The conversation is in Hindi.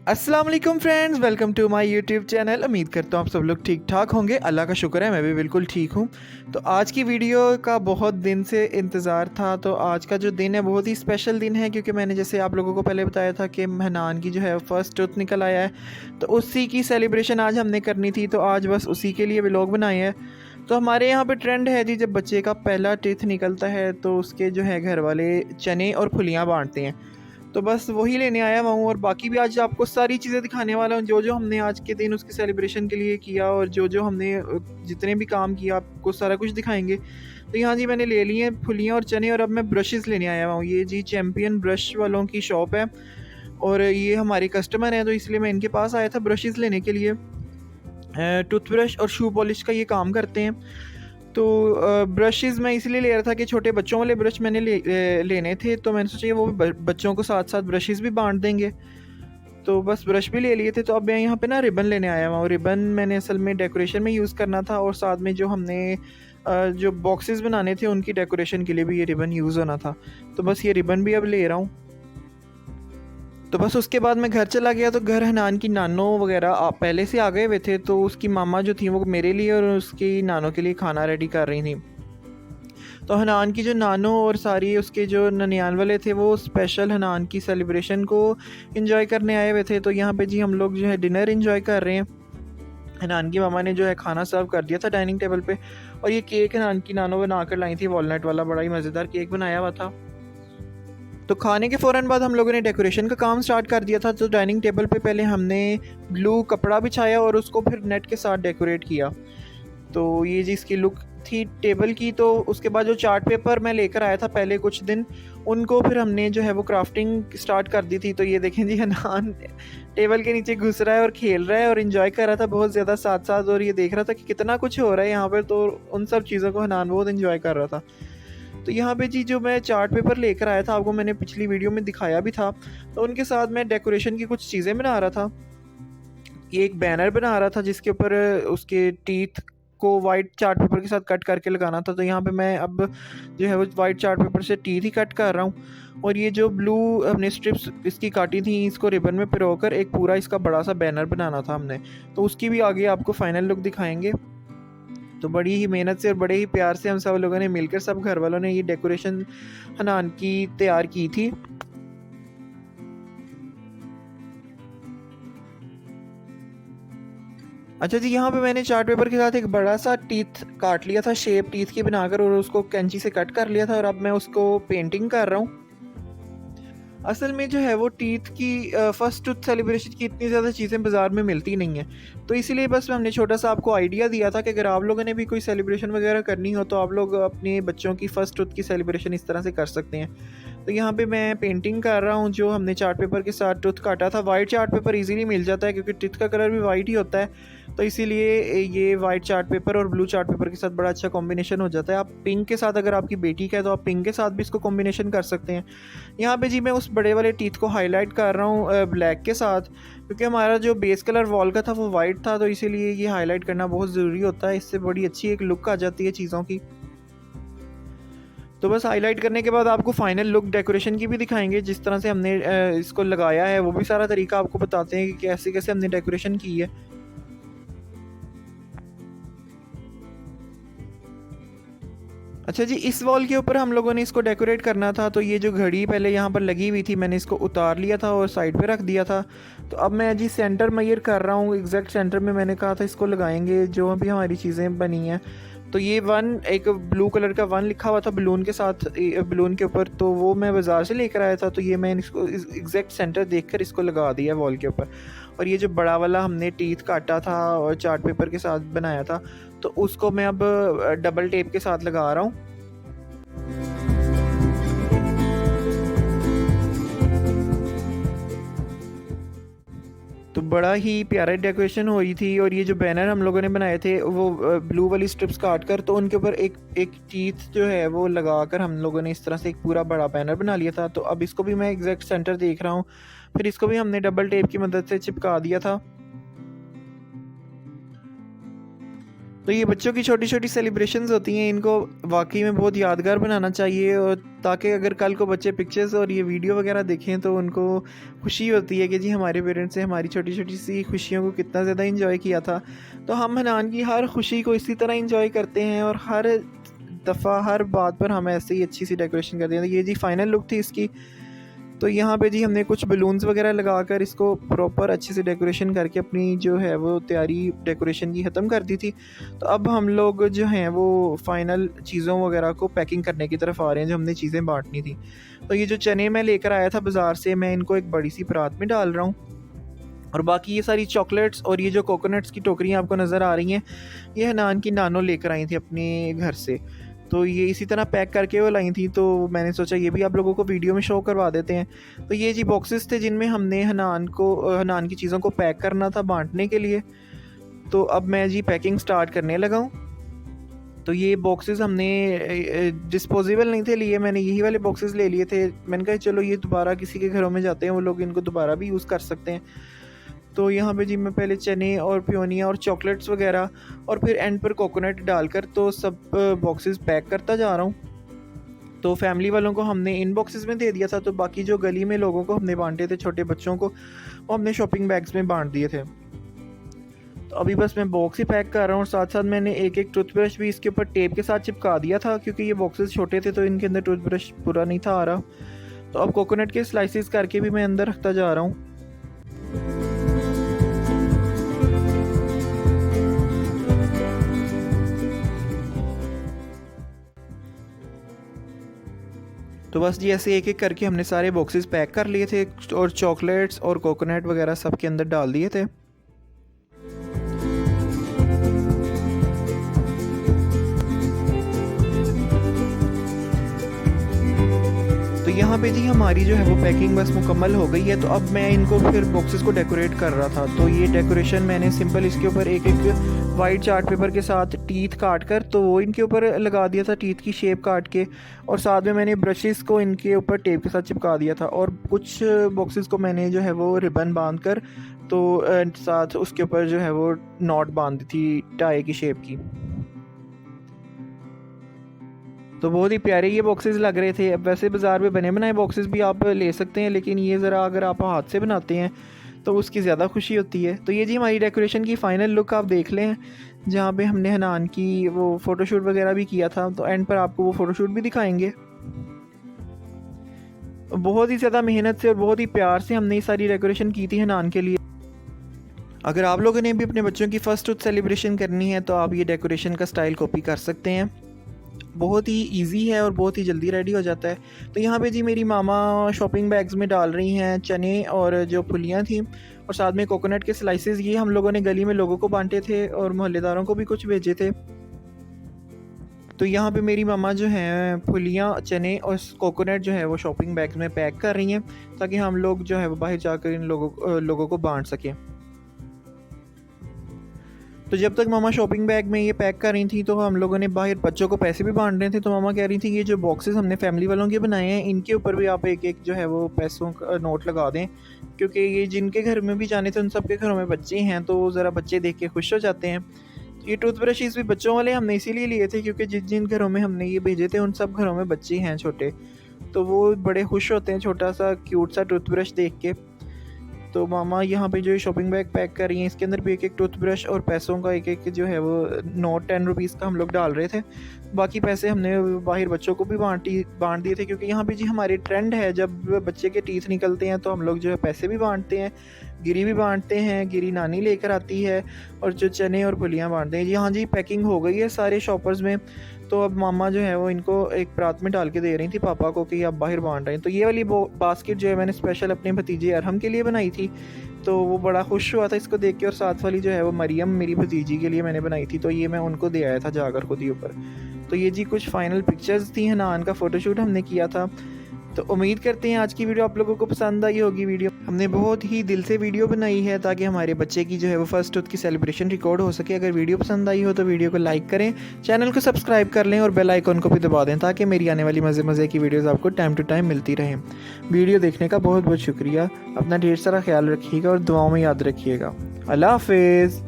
अस्सलाम वालेकुम friends, welcome to my YouTube channel. उम्मीद करता हूँ आप सब लोग ठीक ठाक होंगे। अल्लाह का शुक्र है, मैं भी बिल्कुल ठीक हूँ। तो आज की वीडियो का बहुत दिन से इंतज़ार था। तो आज का जो दिन है बहुत ही स्पेशल दिन है, क्योंकि मैंने जैसे आप लोगों को पहले बताया था कि हनान की जो है फर्स्ट टूथ निकल आया है, तो उसी की सेलिब्रेशन आज हमने करनी थी। तो आज बस उसी के लिए व्लॉग बनाए हैं। तो हमारे यहाँ पे ट्रेंड है जी, जब बच्चे का पहला टीथ निकलता है तो उसके जो है घर वाले चने और फुलियाँ बांटते हैं। तो बस वही लेने आया हुआ हूँ, और बाकी भी आज आपको सारी चीज़ें दिखाने वाला हूँ जो जो हमने आज के दिन उसके सेलिब्रेशन के लिए किया, और जो जो हमने जितने भी काम किया आपको सारा कुछ दिखाएंगे। तो यहाँ जी मैंने ले लिए हैं फुलियाँ और चने, और अब मैं ब्रशेज़ लेने आया हुआ हूँ। ये जी चैम्पियन ब्रश वालों की शॉप है, और ये हमारे कस्टमर हैं, तो इसलिए मैं इनके पास आया था ब्रशेज़ लेने के लिए। टूथब्रश और शू पॉलिश का ये काम करते हैं। तो ब्रशेज़ मैं इसलिए ले रहा था कि छोटे बच्चों वाले ब्रश मैंने लेने थे, तो मैंने सोचा वो बच्चों को साथ साथ ब्रशेज़ भी बांट देंगे। तो बस ब्रश भी ले लिए थे। तो अब मैं यहाँ पे ना रिबन लेने आया हुआ हूँ। रिबन मैंने असल में डेकोरेशन में यूज़ करना था, और साथ में जो हमने जो बॉक्सेस बनाने थे उनकी डेकोरेशन के लिए भी ये रिबन यूज़ होना था। तो बस ये रिबन भी अब ले रहा हूँ। तो बस उसके बाद मैं घर चला गया। तो घर हनान की नानो वगैरह पहले से आ गए हुए थे, तो उसकी मामा जो थी वो मेरे लिए और उसकी नानों के लिए खाना रेडी कर रही थी। तो हनान की जो नानो और सारी उसके जो ननियाल वाले थे वो स्पेशल हनान की सेलिब्रेशन को एंजॉय करने आए हुए थे। तो यहाँ पे जी हम लोग जो है डिनर एंजॉय कर रहे हैं। हनान की मामा ने जो है खाना सर्व कर दिया था डाइनिंग टेबल पे, और ये केक हनान की नानो बना कर लाई थी, वॉलनट वाला बड़ा ही मज़ेदार केक बनाया हुआ था। तो खाने के फ़ौरन बाद हम लोगों ने डेकोरेशन का काम स्टार्ट कर दिया था। तो डाइनिंग टेबल पे पहले हमने ब्लू कपड़ा बिछाया और उसको फिर नेट के साथ डेकोरेट किया। तो ये जी इसकी लुक थी टेबल की। तो उसके बाद जो चार्ट पेपर मैं लेकर आया था पहले कुछ दिन, उनको फिर हमने जो है वो क्राफ्टिंग स्टार्ट कर दी थी। तो ये देखें जी, हनान टेबल के नीचे घुस रहा है और खेल रहा है और इन्जॉय कर रहा था बहुत ज़्यादा साथ साथ, और ये देख रहा था कि कितना कुछ हो रहा है यहाँ पर। तो उन सब चीज़ों को हनान बहुत इन्जॉय कर रहा था। तो यहाँ पे जी जो मैं चार्ट पेपर लेकर आया था, आपको मैंने पिछली वीडियो में दिखाया भी था, तो उनके साथ मैं डेकोरेशन की कुछ चीज़ें बना रहा था। ये एक बैनर बना रहा था जिसके ऊपर उसके टीथ को वाइट चार्ट पेपर के साथ कट करके लगाना था। तो यहाँ पे मैं अब जो है वो वाइट चार्ट पेपर से टीथ ही कट कर रहा हूँ, और ये जो ब्लू हमने स्ट्रिप्स इसकी काटी थी इसको रिबन में पिरोकर एक पूरा इसका बड़ा सा बैनर बनाना था हमने। तो उसकी भी आगे आपको फाइनल लुक दिखाएंगे। तो बड़ी ही मेहनत से और बड़े ही प्यार से हम सब लोगों ने मिलकर, सब घर वालों ने ये डेकोरेशन हनान की तैयार की थी। अच्छा जी, यहाँ पे मैंने चार्ट पेपर के साथ एक बड़ा सा टीथ काट लिया था, शेप टीथ की बनाकर, और उसको कैंची से कट कर लिया था, और अब मैं उसको पेंटिंग कर रहा हूँ। असल में जो है वो टीथ की फर्स्ट टूथ सेलिब्रेशन की इतनी ज़्यादा चीज़ें बाज़ार में मिलती नहीं हैं। तो इसीलिए बस हमने छोटा सा आपको आइडिया दिया था कि अगर आप लोगों ने भी कोई सेलिब्रेशन वगैरह करनी हो तो आप लोग अपने बच्चों की फ़र्स्ट टूथ की सेलिब्रेशन इस तरह से कर सकते हैं। तो यहाँ पे मैं पेंटिंग कर रहा हूँ। जो हमने चार्ट पेपर के साथ टूथ काटा था, वाइट चार्ट पेपर इजीली मिल जाता है क्योंकि टीथ का कलर भी वाइट ही होता है। तो इसीलिए ये वाइट चार्ट पेपर और ब्लू चार्ट पेपर के साथ बड़ा अच्छा कॉम्बिनेशन हो जाता है। आप पिंक के साथ, अगर आपकी बेटी का है तो आप पिंक के साथ भी इसको कॉम्बिनेशन कर सकते हैं। यहाँ पे जी मैं उस बड़े वाले टीथ को हाईलाइट कर रहा हूँ ब्लैक के साथ, क्योंकि हमारा जो बेस कलर वॉल का था वो वाइट था, तो इसीलिए ये हाईलाइट करना बहुत ज़रूरी होता है। इससे बड़ी अच्छी एक लुक आ जाती है चीज़ों की। तो बस हाईलाइट करने के बाद आपको फाइनल लुक डेकोरेशन की भी दिखाएंगे, जिस तरह से हमने इसको लगाया है वो भी सारा तरीका आपको बताते हैं कि कैसे कैसे हमने डेकोरेशन की है। अच्छा जी, इस वॉल के ऊपर हम लोगों ने इसको डेकोरेट करना था। तो ये जो घड़ी पहले यहाँ पर लगी हुई थी, मैंने इसको उतार लिया था और साइड पे रख दिया था। तो अब मैं जी सेंटर मेजर कर रहा हूँ। एग्जैक्ट सेंटर में मैंने कहा था इसको लगाएंगे जो भी हमारी चीज़ें बनी हैं। तो ये वन, एक ब्लू कलर का वन लिखा हुआ था बलून के साथ, बलून के ऊपर, तो वो मैं बाज़ार से लेकर आया था। तो ये मैं इसको एग्जैक्ट सेंटर देखकर इसको लगा दिया वॉल के ऊपर। और ये जो बड़ा वाला हमने टीथ काटा था और चार्ट पेपर के साथ बनाया था, तो उसको मैं अब डबल टेप के साथ लगा रहा हूँ। तो बड़ा ही प्यारा डेकोरेशन हुई थी। और ये जो बैनर हम लोगों ने बनाए थे वो ब्लू वाली स्ट्रिप्स काट कर, तो उनके ऊपर एक एक टीथ जो है वो लगा कर हम लोगों ने इस तरह से एक पूरा बड़ा बैनर बना लिया था। तो अब इसको भी मैं एग्जैक्ट सेंटर देख रहा हूँ। फिर इसको भी हमने डबल टेप की मदद से चिपका दिया था। तो ये बच्चों की छोटी छोटी सेलिब्रेशंस होती हैं, इनको वाकई में बहुत यादगार बनाना चाहिए, और ताकि अगर कल को बच्चे पिक्चर्स और ये वीडियो वगैरह देखें तो उनको खुशी होती है कि जी हमारे पेरेंट्स ने हमारी छोटी छोटी सी खुशियों को कितना ज़्यादा इंजॉय किया था। तो हम हनान की हर खुशी को इसी तरह इंजॉय करते हैं और हर दफ़ा हर बात पर हम ऐसे ही अच्छी सी डेकोरेशन करते हैं। तो ये जी फाइनल लुक थी इसकी। तो यहाँ पे जी हमने कुछ बलून्स वगैरह लगाकर इसको प्रॉपर अच्छे से डेकोरेशन करके अपनी जो है वो तैयारी डेकोरेशन की ख़त्म कर दी थी। तो अब हम लोग जो हैं वो फ़ाइनल चीज़ों वगैरह को पैकिंग करने की तरफ आ रहे हैं, जो हमने चीज़ें बांटनी थी। तो ये जो चने मैं लेकर आया था बाज़ार से, मैं इनको एक बड़ी सी परात में डाल रहा हूँ, और बाकी ये सारी चॉकलेट्स और ये जो कोकोनट्स की टोकरियाँ आपको नज़र आ रही हैं, ये हनान की नानो लेकर आई थी अपने घर से। तो ये इसी तरह पैक करके वो लाई थी, तो मैंने सोचा ये भी आप लोगों को वीडियो में शो करवा देते हैं। तो ये जी बॉक्सेस थे जिनमें हमने हनान की चीज़ों को पैक करना था बांटने के लिए। तो अब मैं जी पैकिंग स्टार्ट करने लगा हूँ। तो ये बॉक्सेस हमने डिस्पोजेबल नहीं थे लिए, मैंने यही वाले बॉक्सेस ले लिए थे। मैंने कहा चलो ये दोबारा किसी के घरों में जाते हैं, वो लोग इनको दोबारा भी यूज़ कर सकते हैं। तो यहाँ पे जी मैं पहले चने और प्योनिया और चॉकलेट्स वगैरह और फिर एंड पर कोकोनट डालकर तो सब बॉक्सेस पैक करता जा रहा हूँ। तो फैमिली वालों को हमने इन बॉक्सेस में दे दिया था, तो बाकी जो गली में लोगों को हमने बांटे थे, छोटे बच्चों को, वो हमने शॉपिंग बैग्स में बांट दिए थे। तो अभी बस मैं बॉक्स ही पैक कर रहा हूँ, और साथ साथ मैंने एक एक टूथब्रश भी इसके ऊपर टेप के साथ चिपका दिया था, क्योंकि ये बॉक्सेस छोटे थे तो इनके अंदर टूथब्रश पूरा नहीं था आ रहा। तो अब कोकोनट के स्लाइसिस करके भी मैं अंदर रखता जा रहा हूँ। तो बस जी ऐसे एक एक करके हमने सारे बॉक्सेस पैक कर लिए थे, और चॉकलेट्स और कोकोनट वगैरह सब के अंदर डाल दिए थे। तो यहाँ पे जी हमारी जो है वो पैकिंग बस मुकम्मल हो गई है। तो अब मैं इनको फिर बॉक्सेस को डेकोरेट कर रहा था। तो ये डेकोरेशन मैंने सिंपल इसके ऊपर एक एक वाइट चार्ट पेपर के साथ टीथ काट कर तो वो इनके ऊपर लगा दिया था, टीथ की शेप काट के, और साथ में मैंने ब्रशेस को इनके ऊपर टेप के साथ चिपका दिया था, और कुछ बॉक्सेस को मैंने जो है वो रिबन बांध कर तो साथ उसके ऊपर जो है वो नॉट बांध दी थी टाई की शेप की। तो बहुत ही प्यारे ये बॉक्सेस लग रहे थे। अब वैसे बाज़ार में बने बनाए बॉक्सेस भी आप ले सकते हैं, लेकिन ये ज़रा अगर आप हाथ से बनाते हैं तो उसकी ज़्यादा खुशी होती है। तो ये जी हमारी डेकोरेशन की फ़ाइनल लुक आप देख लें, जहाँ पे हमने हनान की वो फ़ोटोशूट वगैरह भी किया था। तो एंड पर आपको वो फ़ोटोशूट भी दिखाएंगे। बहुत ही ज़्यादा मेहनत से और बहुत ही प्यार से हमने ये सारी डेकोरेशन की थी हनान के लिए। अगर आप लोगों ने भी अपने बच्चों की फ़र्स्ट टूथ सेलिब्रेशन करनी है तो आप ये डेकोरेशन का स्टाइल कॉपी कर सकते हैं। बहुत ही इजी है और बहुत ही जल्दी रेडी हो जाता है। तो यहाँ पे जी मेरी मामा शॉपिंग बैग्स में डाल रही हैं चने और जो फुलियाँ थी, और साथ में कोकोनट के स्लाइसेस। ये हम लोगों ने गली में लोगों को बांटे थे और मोहल्लेदारों को भी कुछ भेजे थे। तो यहाँ पे मेरी मामा जो हैं फुलियाँ, चने और कोकोनट जो है वो शॉपिंग बैग्स में पैक कर रही हैं, ताकि हम लोग जो है वो बाहर जाकर इन लोगों को बांट सकें। तो जब तक मामा शॉपिंग बैग में ये पैक कर रही थी तो हम लोगों ने बाहर बच्चों को पैसे भी बांट रहे थे। तो मामा कह रही थी ये जो बॉक्सेस हमने फैमिली वालों के बनाए हैं, इनके ऊपर भी आप एक एक जो है वो पैसों का नोट लगा दें, क्योंकि ये जिनके घर में भी जाने थे उन सब के घरों में बच्चे हैं, तो ज़रा बच्चे देख के खुश हो जाते हैं। तो ये टूथब्रशेस भी बच्चों वाले हमने इसीलिए लिए थे, क्योंकि जिन जिन घरों में हमने ये भेजे थे उन सब घरों में बच्चे हैं छोटे, तो वो बड़े खुश होते हैं छोटा सा क्यूट सा टूथब्रश देख के। तो मामा यहाँ पे जो शॉपिंग बैग पैक कर रही हैं, इसके अंदर भी एक एक टूथब्रश और पैसों का एक एक जो है वो नोट 10 रुपीज़ का हम लोग डाल रहे थे। बाकी पैसे हमने बाहर बच्चों को भी बांट दिए थे, क्योंकि यहाँ पे जी हमारे ट्रेंड है जब बच्चे के टीथ निकलते हैं तो हम लोग जो है पैसे भी बांटते हैं, गिरी भी बांटते हैं, गिरी नानी लेकर आती है, और जो चने और फुलियाँ बांटते हैं। जी हाँ जी, पैकिंग हो गई है सारे शॉपर्स में। तो अब मामा जो है वो इनको एक परात में डाल के दे रही थी पापा को कि आप बाहर बांट रहे हैं। तो ये वाली बास्केट जो है मैंने स्पेशल अपने भतीजे अरहम के लिए बनाई थी, तो वो बड़ा खुश हुआ था इसको देख के। और साथ वाली जो है वो मरियम मेरी भतीजी के लिए मैंने बनाई थी, तो ये मैं उनको दे आया था जाकर खुद ही ऊपर। तो ये जी कुछ फाइनल पिक्चर्स थी, हनान का फ़ोटोशूट हमने किया था। तो उम्मीद करते हैं आज की वीडियो आप लोगों को पसंद आई होगी। वीडियो हमने बहुत ही दिल से वीडियो बनाई है ताकि हमारे बच्चे की जो है वो फर्स्ट टूथ की सेलिब्रेशन रिकॉर्ड हो सके। अगर वीडियो पसंद आई हो तो वीडियो को लाइक करें, चैनल को सब्सक्राइब कर लें और बेल आइकन को भी दबा दें, ताकि मेरी आने वाली मज़े की वीडियोस आपको टाइम टू टाइम मिलती रहें। वीडियो देखने का बहुत बहुत शुक्रिया। अपना ढेर सारा ख्याल रखिएगा और दुआओं में याद रखिएगा। अल्लाह हाफिज़।